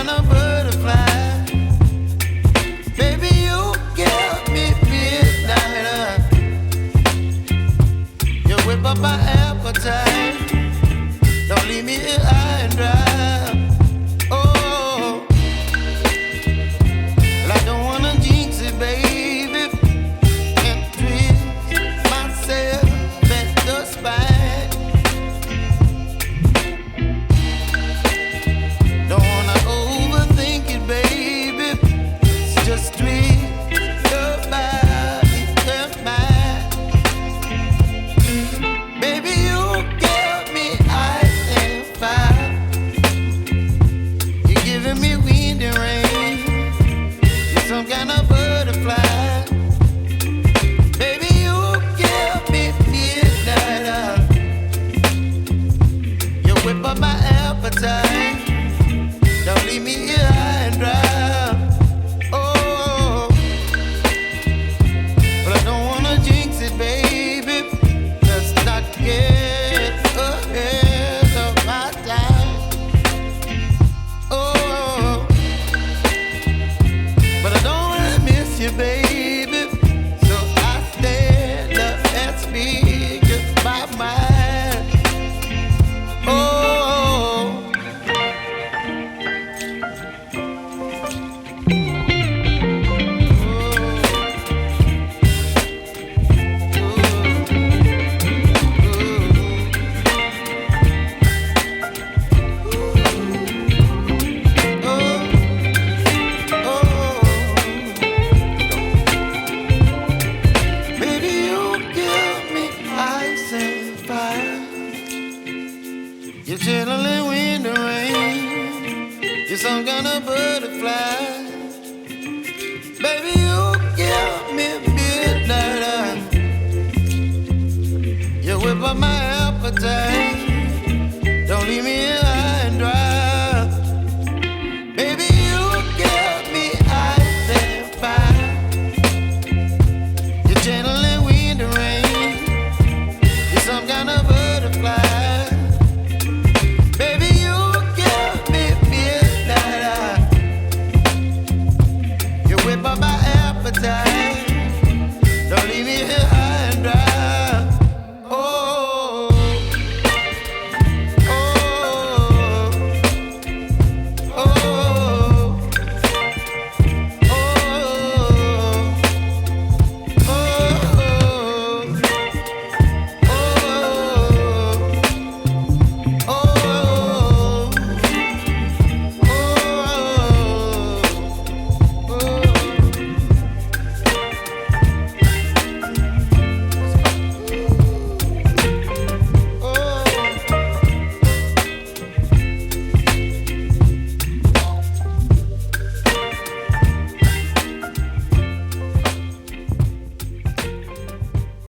kind of butterfly. Baby, you give me midnight. You whip up my appetite. Don't leave me here high and dry. Oh, well, I don't wanna jinx it, baby. Can't twist myself at the spine. Don't wanna overthink it, baby. It's just twist your body and mine. Baby, you give me ice and fire. You're giving me wind and rain. You're some kind of butterfly. Baby, you give me midnight. You whip up my appetite. Don't leave me here high and dry. Oh, but I don't wanna jinx it, baby. Let's not get ahead of my time. Oh, but I don't wanna miss you, baby. So I stand up and speak just my mind. Oh. You're chilling wind and rain. You're some kind of butterfly. Baby, you give me midnight. You whip up my appetite. Don't leave me here